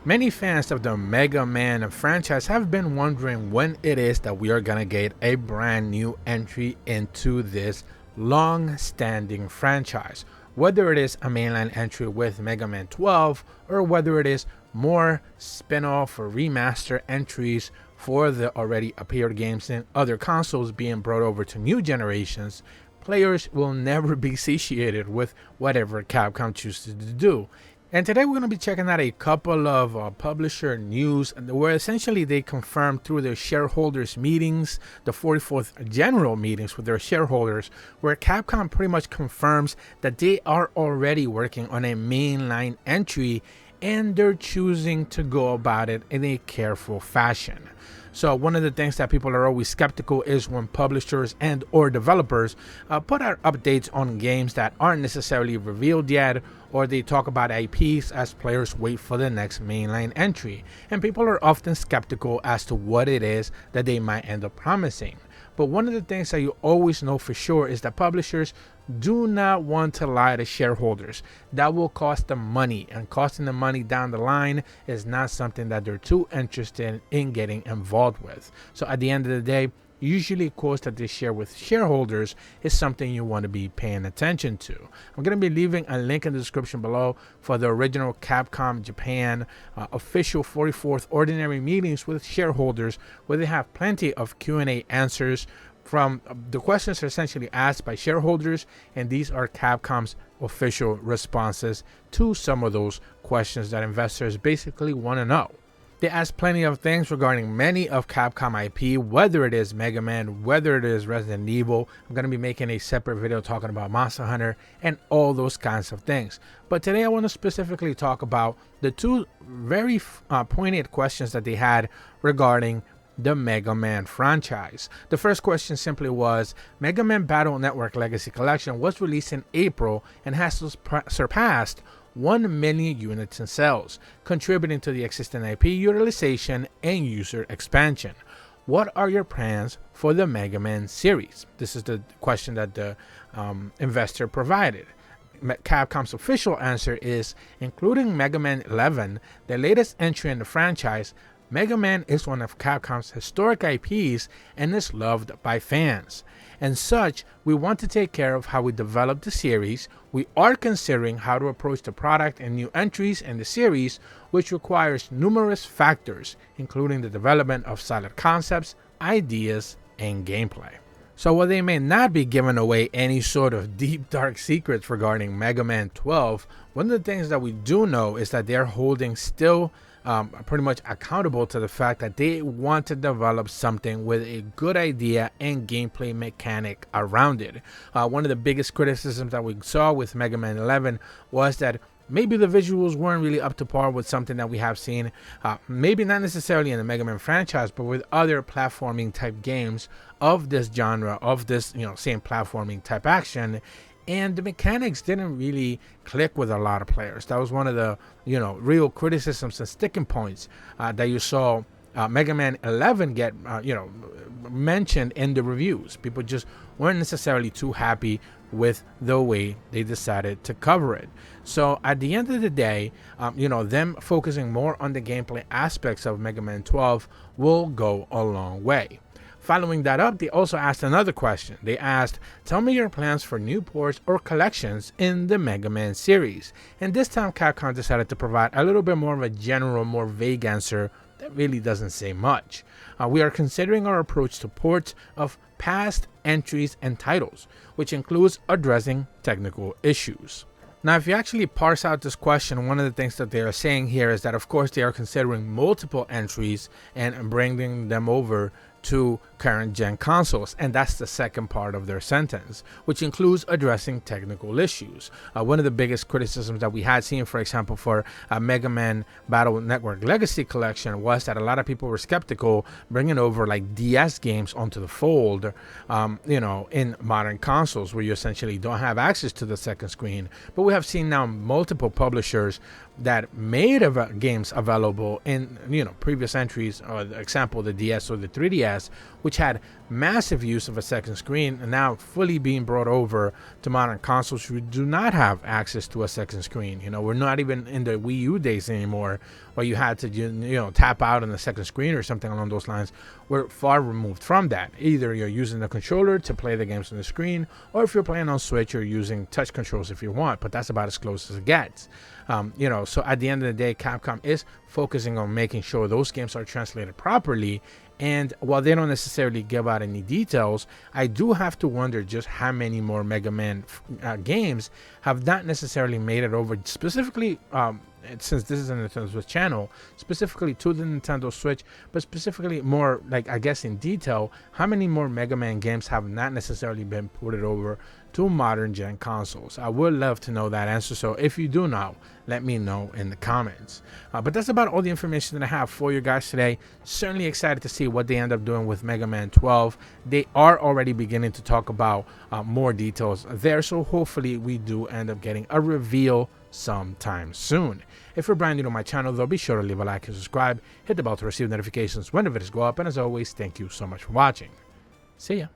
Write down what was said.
Many fans of the Mega Man franchise have been wondering when it is that we are gonna get a brand new entry into this long-standing franchise. Whether it is a mainline entry with Mega Man 12 or whether it is more spin-off or remaster entries for the already appeared games in other consoles being brought over to new generations, players will never be satiated with whatever Capcom chooses to do. And today we're going to be checking out a couple of publisher news where essentially they confirmed through their shareholders meetings, the 44th general meetings with their shareholders, where Capcom pretty much confirms that they are already working on a mainline entry and they're choosing to go about it in a careful fashion. So one of the things that people are always skeptical is when publishers and or developers put out updates on games that aren't necessarily revealed yet, or they talk about IPs as players wait for the next mainline entry. And people are often skeptical as to what it is that they might end up promising. But one of the things that you always know for sure is that publishers do not want to lie to shareholders. That will cost them money, and costing them money down the line is not something that they're too interested in getting involved with. So at the end of the day, usually quotes that they share with shareholders is something you want to be paying attention to. I'm going to be leaving a link in the description below for the original Capcom Japan official 44th ordinary meetings with shareholders, where they have plenty of Q&A answers from the questions are essentially asked by shareholders, and these are Capcom's official responses to some of those questions that investors basically want to know. They ask plenty of things regarding many of Capcom IP, whether it is Mega Man, whether it is Resident Evil. I'm going to be making a separate video talking about Monster Hunter and all those kinds of things. But today I want to specifically talk about the two very poignant questions that they had regarding the Mega Man franchise. The first question simply was, Mega Man Battle Network Legacy Collection was released in April and has surpassed 1 million units in sales, contributing to the existing IP utilization and user expansion. What are your plans for the Mega Man series? This is the question that the investor provided. Capcom's official answer is, including Mega Man 11, the latest entry in the franchise, Mega Man is one of Capcom's historic IPs and is loved by fans. And such, we want to take care of how we develop the series. We are considering how to approach the product and new entries in the series, which requires numerous factors, including the development of solid concepts, ideas, and gameplay. So while they may not be giving away any sort of deep dark secrets regarding Mega Man 12, one of the things that we do know is that they're holding still pretty much accountable to the fact that they want to develop something with a good idea and gameplay mechanic around it. One of the biggest criticisms that we saw with Mega Man 11 was that maybe the visuals weren't really up to par with something that we have seen, maybe not necessarily in the Mega Man franchise, but with other platforming type games of this genre, of this, same platforming type action. And the mechanics didn't really click with a lot of players. That was one of the, real criticisms and sticking points that you saw Mega Man 11 get, mentioned in the reviews. People just weren't necessarily too happy with the way they decided to cover it. So at the end of the day, them focusing more on the gameplay aspects of Mega Man 12 will go a long way. Following that up, they also asked another question. They asked, tell me your plans for new ports or collections in the Mega Man series. And this time Capcom decided to provide a little bit more of a general, more vague answer that really doesn't say much. We are considering our approach to ports of past entries and titles, which includes addressing technical issues. Now, if you actually parse out this question, one of the things that they are saying here is that, of course, they are considering multiple entries and bringing them over to current gen consoles, and that's the second part of their sentence, which includes addressing technical issues. One of the biggest criticisms that we had seen, for example, for Mega Man Battle Network Legacy Collection was that a lot of people were skeptical bringing over like DS games onto the fold, in modern consoles where you essentially don't have access to the second screen. But we have seen now multiple publishers that made games available in previous entries, or example the DS or the 3DS, which had massive use of a second screen, and now fully being brought over to modern consoles who do not have access to a second screen. We're not even in the Wii U days anymore, where you had to tap out on the second screen or something along those lines. We're far removed from that. Either you're using the controller to play the games on the screen, or if you're playing on Switch, you're using touch controls if you want, but that's about as close as it gets. So at the end of the day, Capcom is focusing on making sure those games are translated properly. And while they don't necessarily give out any details, I do have to wonder just how many more Mega Man games have not necessarily made it over, specifically since this is a Nintendo Switch channel, specifically to the Nintendo Switch, but specifically more like, I guess, in detail, how many more Mega Man games have not necessarily been ported over to modern gen consoles. I would love to know that answer, so if you do know, let me know in the comments. But that's about all the information that I have for you guys today. Certainly excited to see what they end up doing with Mega Man 12. They are already beginning to talk about more details there, so hopefully we do end up getting a reveal sometime soon. If you're brand new to my channel though, be sure to leave a like and subscribe, hit the bell to receive notifications when the videos go up, and as always, thank you so much for watching. See ya.